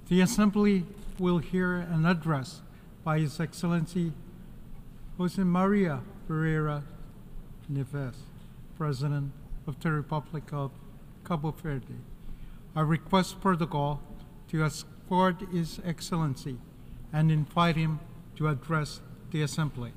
The Assembly will hear an address by His Excellency Jose Maria Pereira Neves, President of the Republic of Cabo Verde. I request protocol to escort His Excellency and invite him to address the Assembly.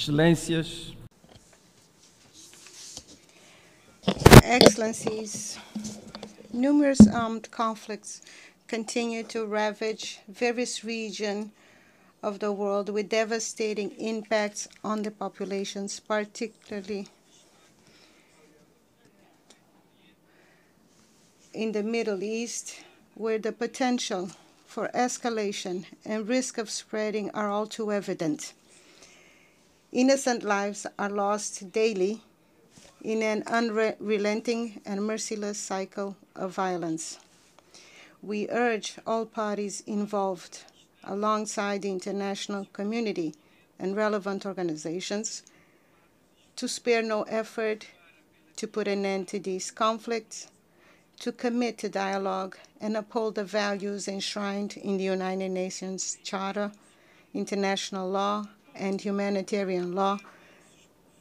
Excelências, Excellencies, numerous armed conflicts continue to ravage various regions of the world with devastating impacts on the populations, particularly in the Middle East, where the potential for escalation and risk of spreading are all too evident. Innocent lives are lost daily in an unrelenting and merciless cycle of violence. We urge all parties involved, alongside the international community and relevant organizations, to spare no effort to put an end to these conflicts, to commit to dialogue and uphold the values enshrined in the United Nations Charter, international law, and humanitarian law,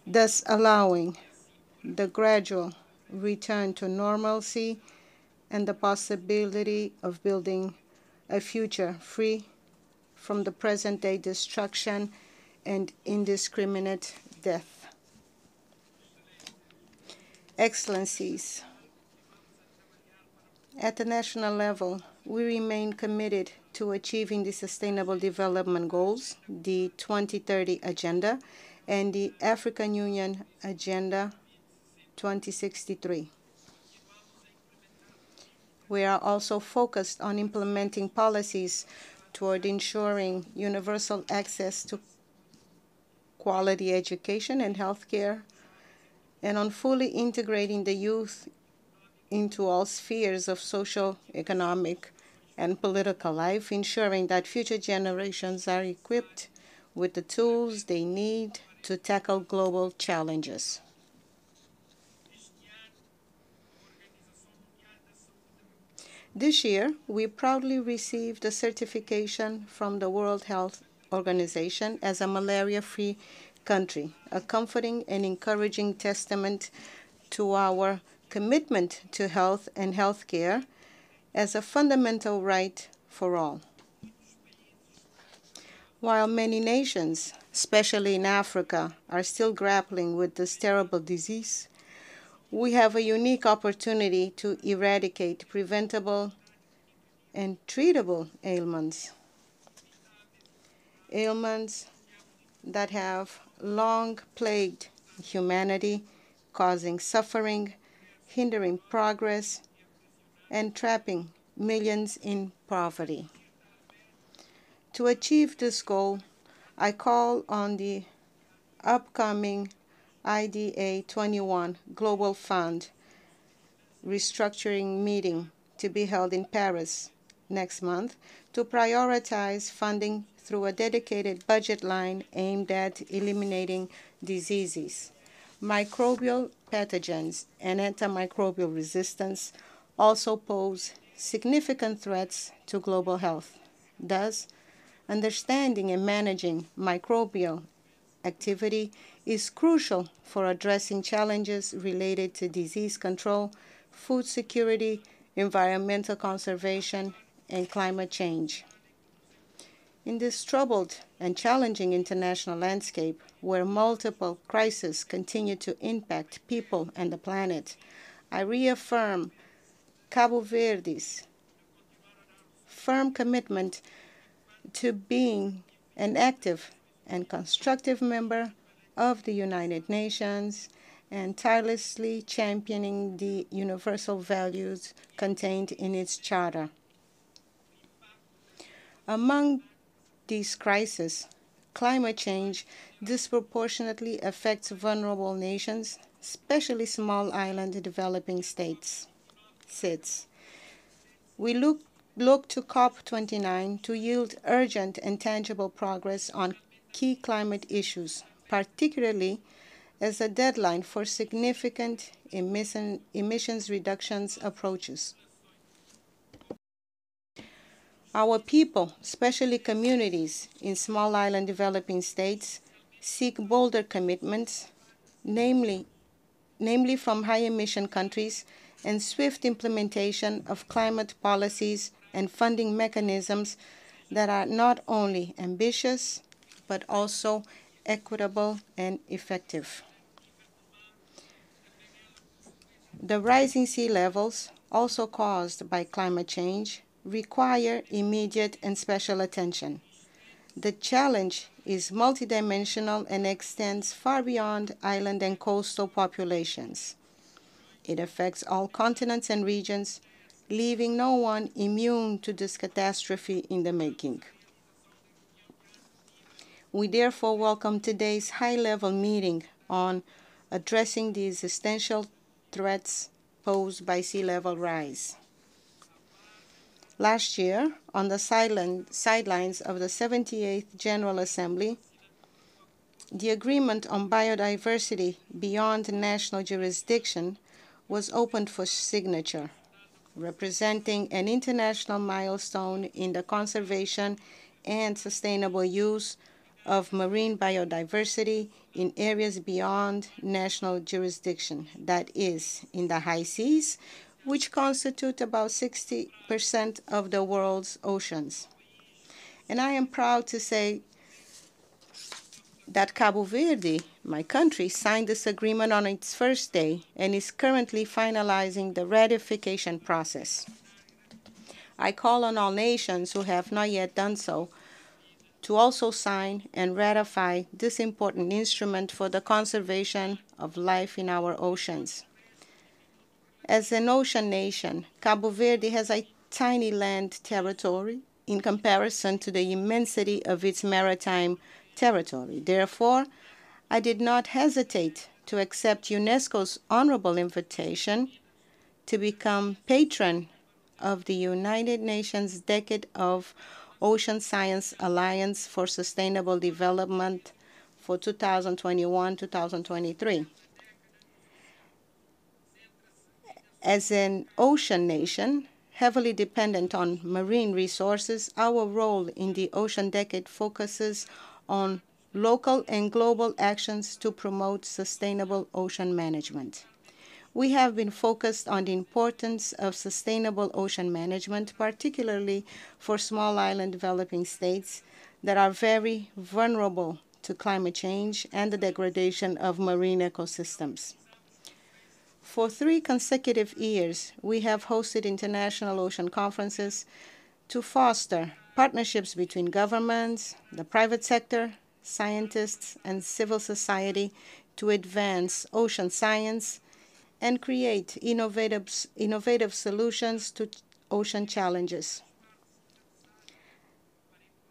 thus allowing the gradual return to normalcy and the possibility of building a future free from the present-day destruction and indiscriminate death. Excellencies, at the national level, we remain committed to achieving the Sustainable Development Goals, the 2030 Agenda, and the African Union Agenda 2063. We are also focused on implementing policies toward ensuring universal access to quality education and healthcare, and on fully integrating the youth into all spheres of social, economic, and political life, ensuring that future generations are equipped with the tools they need to tackle global challenges. This year, we proudly received a certification from the World Health Organization as a malaria-free country, a comforting and encouraging testament to our commitment to health and healthcare as a fundamental right for all. While many nations, especially in Africa, are still grappling with this terrible disease, we have a unique opportunity to eradicate preventable and treatable ailments. Ailments that have long plagued humanity, causing suffering, hindering progress, and trapping millions in poverty. To achieve this goal, I call on the upcoming IDA 21 Global Fund restructuring meeting to be held in Paris next month to prioritize funding through a dedicated budget line aimed at eliminating diseases. Microbial pathogens and antimicrobial resistance also pose significant threats to global health. Thus, understanding and managing microbial activity is crucial for addressing challenges related to disease control, food security, environmental conservation, and climate change. In this troubled and challenging international landscape, where multiple crises continue to impact people and the planet, I reaffirm Cabo Verde's firm commitment to being an active and constructive member of the United Nations and tirelessly championing the universal values contained in its charter. Among these crises, climate change disproportionately affects vulnerable nations, especially small island developing states. We look look to COP29 to yield urgent and tangible progress on key climate issues, particularly as a deadline for significant emissions reductions approaches. Our people, especially communities in small island developing states, seek bolder commitments, namely from high-emission countries, and swift implementation of climate policies and funding mechanisms that are not only ambitious, but also equitable and effective. The rising sea levels, also caused by climate change, require immediate and special attention. The challenge is multidimensional and extends far beyond island and coastal populations. It affects all continents and regions, leaving no one immune to this catastrophe in the making. We therefore welcome today's high-level meeting on addressing the existential threats posed by sea level rise. Last year, on the sidelines of the 78th General Assembly, the Agreement on Biodiversity Beyond National Jurisdiction was opened for signature, representing an international milestone in the conservation and sustainable use of marine biodiversity in areas beyond national jurisdiction, that is, in the high seas, which constitute about 60% of the world's oceans. And I am proud to say that Cabo Verde, my country, signed this agreement on its first day and is currently finalizing the ratification process. I call on all nations who have not yet done so to also sign and ratify this important instrument for the conservation of life in our oceans. As an ocean nation, Cabo Verde has a tiny land territory in comparison to the immensity of its maritime territory. Therefore, I did not hesitate to accept UNESCO's honorable invitation to become patron of the United Nations Decade of Ocean Science Alliance for Sustainable Development for 2021-2023. As an ocean nation, heavily dependent on marine resources, our role in the Ocean Decade focuses on local and global actions to promote sustainable ocean management. We have been focused on the importance of sustainable ocean management, particularly for small island developing states that are very vulnerable to climate change and the degradation of marine ecosystems. For 3 consecutive years, we have hosted international ocean conferences to foster partnerships between governments, the private sector, scientists, and civil society to advance ocean science and create innovative solutions to ocean challenges.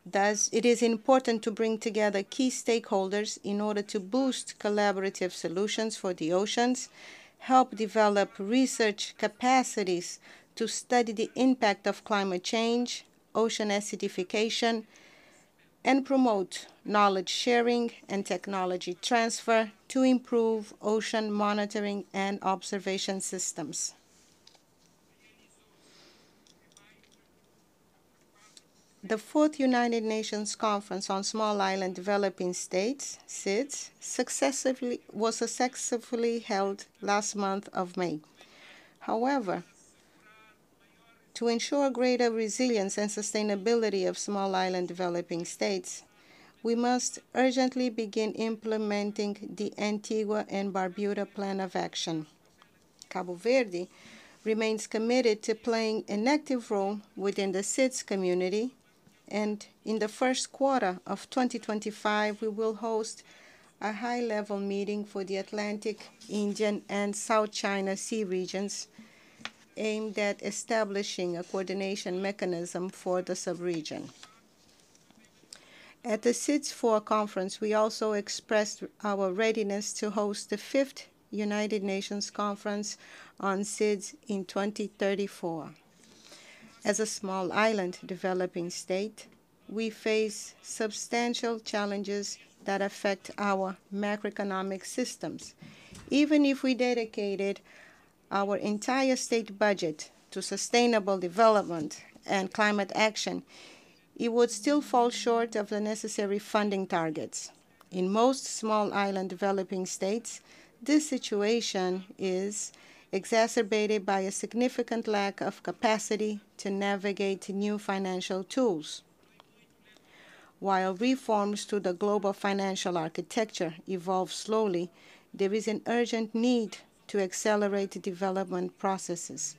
Thus, it is important to bring together key stakeholders in order to boost collaborative solutions for the oceans, help develop research capacities to study the impact of climate change, ocean acidification, and promote knowledge sharing and technology transfer to improve ocean monitoring and observation systems. The 4th United Nations Conference on Small Island Developing States, SIDS, was successfully held last month of May. However, to ensure greater resilience and sustainability of small island developing states, we must urgently begin implementing the Antigua and Barbuda Plan of Action. Cabo Verde remains committed to playing an active role within the SIDS community, and in the first quarter of 2025, we will host a high-level meeting for the Atlantic, Indian, and South China Sea regions aimed at establishing a coordination mechanism for the subregion. At the SIDS-4 conference, we also expressed our readiness to host the 5th United Nations Conference on SIDS in 2034. As a small island developing state, we face substantial challenges that affect our macroeconomic systems. Even if we dedicated our entire state budget to sustainable development and climate action, it would still fall short of the necessary funding targets. In most small island developing states, this situation is exacerbated by a significant lack of capacity to navigate new financial tools. While reforms to the global financial architecture evolve slowly, there is an urgent need to accelerate development processes.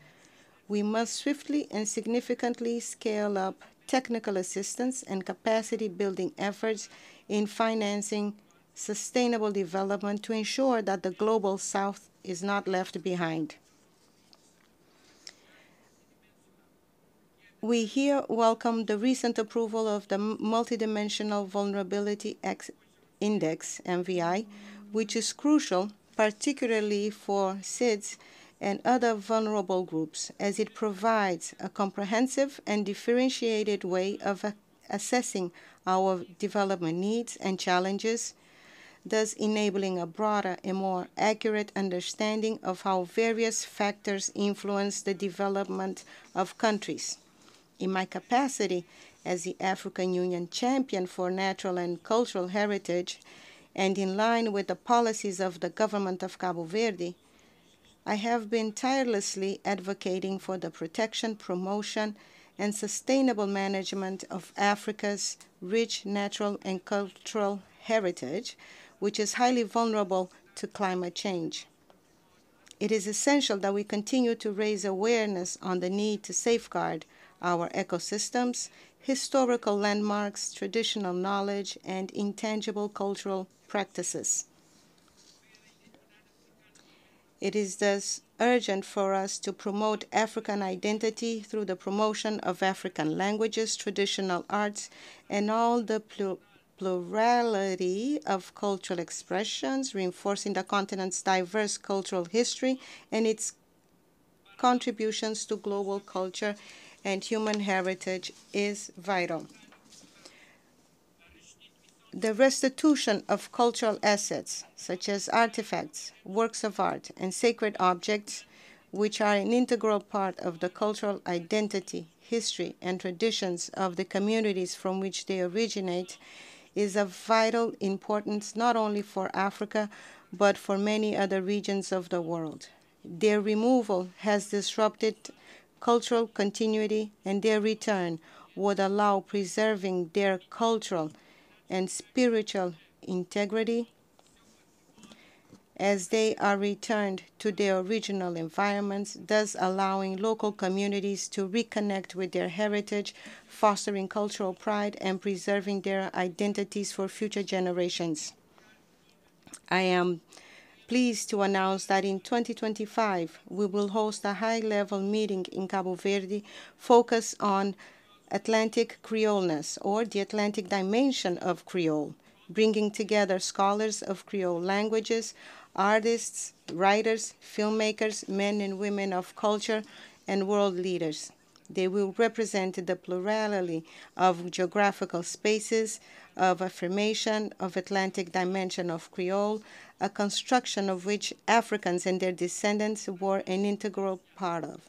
We must swiftly and significantly scale up technical assistance and capacity building efforts in financing sustainable development to ensure that the global South is not left behind. We here welcome the recent approval of the Multidimensional Vulnerability Index, MVI, which is crucial, particularly for SIDS and other vulnerable groups, as it provides a comprehensive and differentiated way of assessing our development needs and challenges, thus enabling a broader and more accurate understanding of how various factors influence the development of countries. In my capacity as the African Union champion for natural and cultural heritage, and in line with the policies of the government of Cabo Verde, I have been tirelessly advocating for the protection, promotion, and sustainable management of Africa's rich natural and cultural heritage, which is highly vulnerable to climate change. It is essential that we continue to raise awareness on the need to safeguard our ecosystems, historical landmarks, traditional knowledge, and intangible cultural practices. It is thus urgent for us to promote African identity through the promotion of African languages, traditional arts, and all the plurality of cultural expressions, reinforcing the continent's diverse cultural history and its contributions to global culture and human heritage is vital. The restitution of cultural assets, such as artifacts, works of art, and sacred objects, which are an integral part of the cultural identity, history, and traditions of the communities from which they originate, is of vital importance not only for Africa, but for many other regions of the world. Their removal has disrupted cultural continuity, and their return would allow preserving their cultural and spiritual integrity as they are returned to their original environments, thus allowing local communities to reconnect with their heritage, fostering cultural pride, and preserving their identities for future generations. I am pleased to announce that in 2025, we will host a high-level meeting in Cabo Verde focused on Atlantic Creoleness, or the Atlantic dimension of Creole, bringing together scholars of Creole languages, artists, writers, filmmakers, men and women of culture, and world leaders. They will represent the plurality of geographical spaces, of affirmation of Atlantic dimension of Creole, a construction of which Africans and their descendants were an integral part of.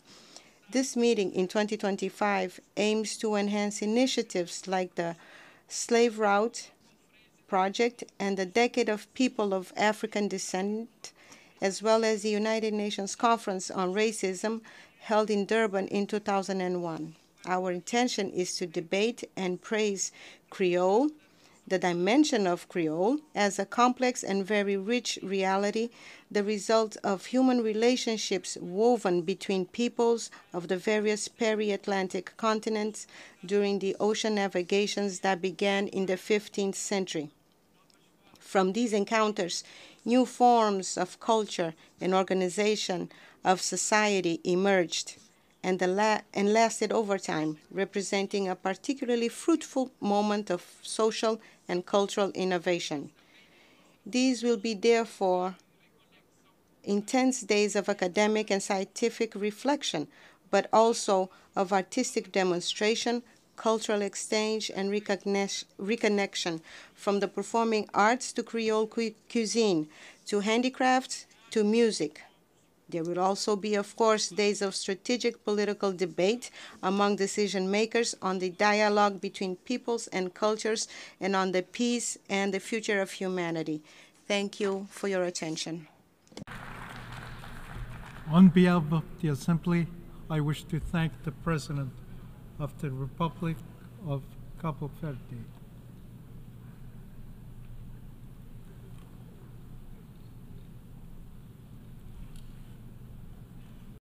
This meeting in 2025 aims to enhance initiatives like the Slave Route Project and the Decade of People of African Descent, as well as the United Nations Conference on Racism held in Durban in 2001. Our intention is to debate and praise Creole, the dimension of Creole, as a complex and very rich reality, the result of human relationships woven between peoples of the various peri-Atlantic continents during the ocean navigations that began in the 15th century. From these encounters, new forms of culture and organization of society emerged and lasted over time, representing a particularly fruitful moment of social and cultural innovation. These will be, therefore, intense days of academic and scientific reflection, but also of artistic demonstration, cultural exchange, and reconnection, from the performing arts to Creole cuisine, to handicrafts, to music. There will also be, of course, days of strategic political debate among decision makers on the dialogue between peoples and cultures and on the peace and the future of humanity. Thank you for your attention. On behalf of the Assembly, I wish to thank the President of the Republic of Cabo Verde,